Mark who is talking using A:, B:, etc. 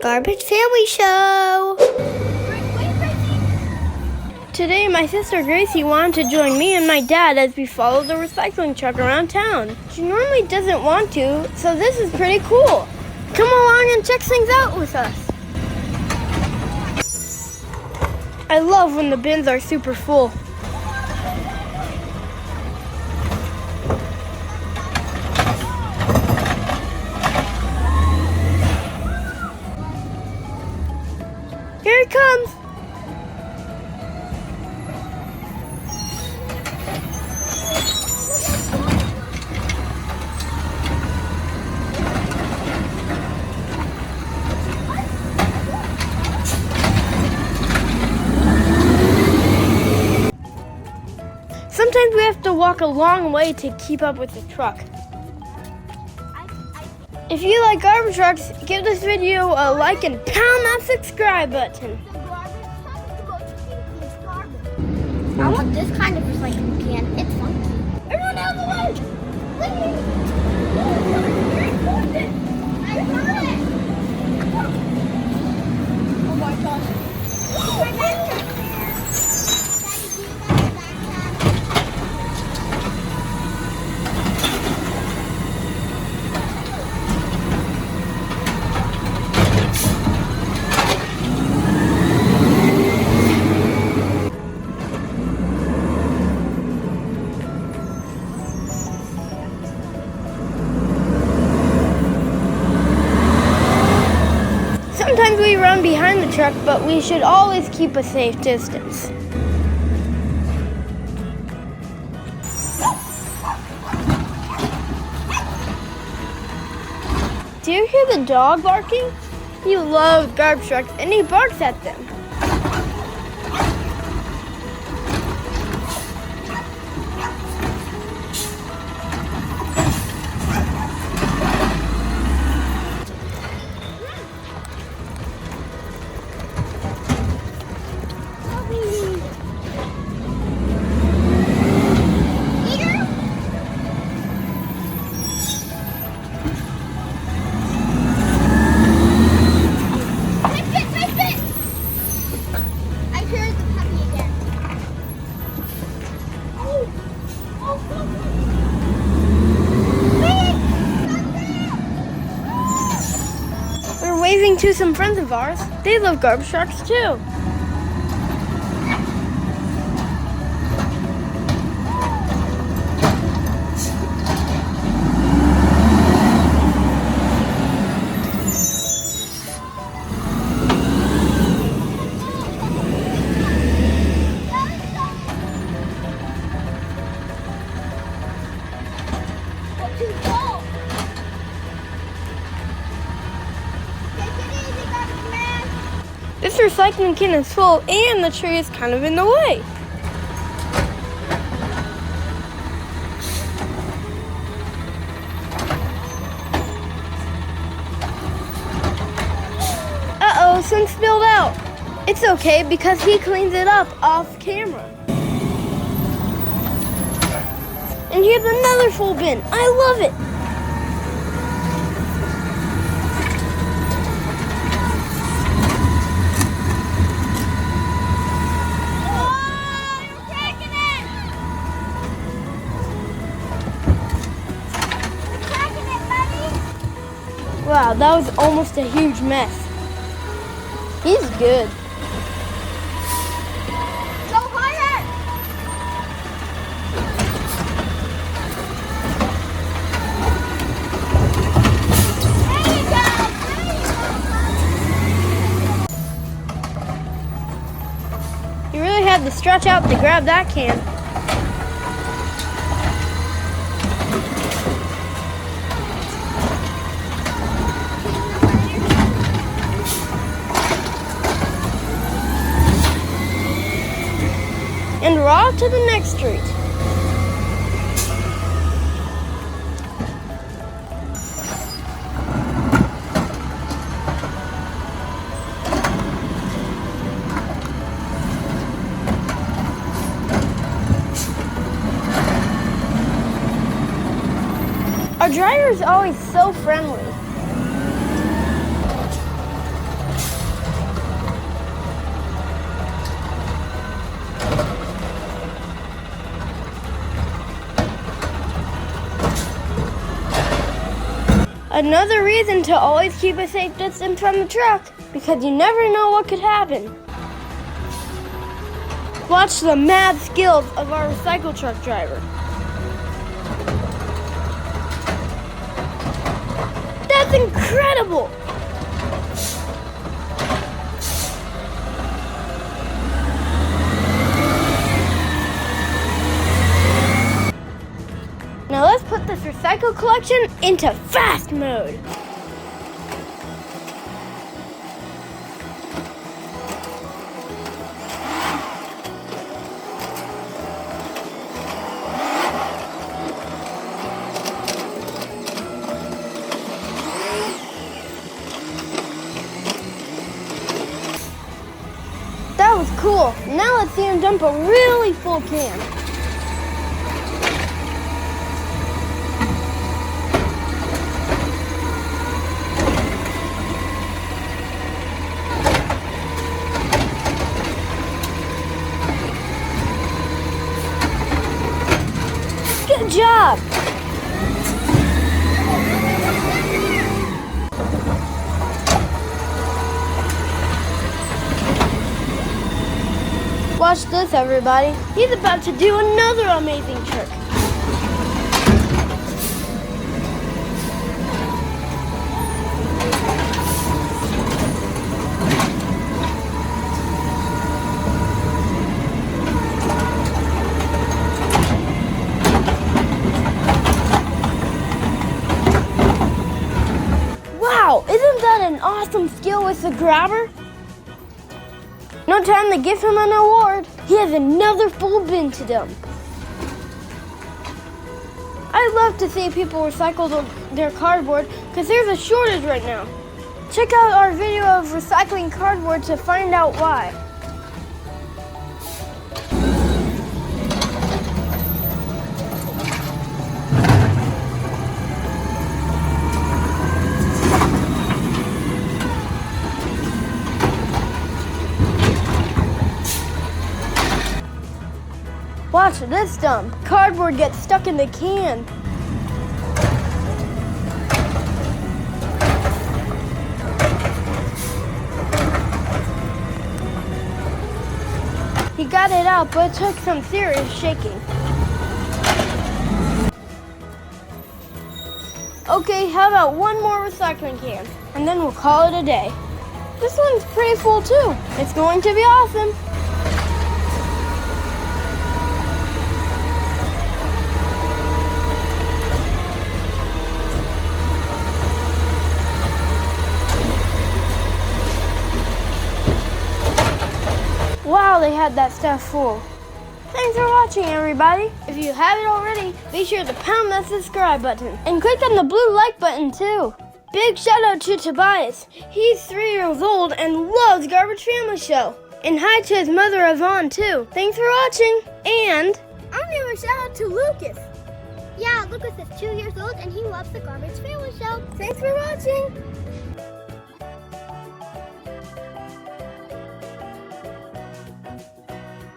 A: Garbage Family Show. Today, my sister Gracey wanted to join me and my dad as we follow the recycling truck around town. She normally doesn't want to, so this is pretty cool. Come along and check things out with us. I love when the bins are super full. Here it comes. Sometimes we have to walk a long way to keep up with the truck. If you like garbage trucks, give this video a like and pound that subscribe button.
B: I want this kind of recycling can. It's funky. Everyone out of the way! I heard it! Oh my gosh. Oh my backpack.
A: Sometimes we run behind the truck, but we should always keep a safe distance. Do you hear the dog barking? He loves garbage trucks and he barks at them. We're waving to some friends of ours. They love garbage trucks too. This recycling can is full and the tree is kind of in the way. Uh-oh, some spilled out. It's okay because he cleans it up off camera. And here's another full bin. I love it. Wow, that was almost a huge mess. He's good.
B: Go higher! There you go!
A: You really had to stretch out to grab that can. And we're off to the next street. Our driver is always so friendly. Another reason to always keep a safe distance from the truck, because you never know what could happen. Watch the mad skills of our recycle truck driver. That's incredible! Now let's put this recycle collection into fast mode. That was cool. Now let's see him dump a really full can. Good job! Watch this, everybody. He's about to do another amazing trick. Wow, isn't that an awesome skill with the grabber? No time to give him an award. He has another full bin to dump. I love to see people recycle their cardboard because there's a shortage right now. Check out our video of recycling cardboard to find out why. Watch this dump. Cardboard gets stuck in the can. He got it out, but it took some serious shaking. Okay, how about one more recycling can? And then we'll call it a day. This one's pretty full too. It's going to be awesome. Wow, they had that stuff full. Thanks for watching, everybody. If you haven't already, be sure to pound that subscribe button and click on the blue like button too. Big shout out to Tobias. He's 3 years old and loves Garbage Family Show. And hi to his mother Yvonne too. Thanks for watching. And
B: I'm gonna give a shout out to Lucas. Yeah, Lucas is 2 years old and he loves the Garbage Family Show.
A: thanks for watching.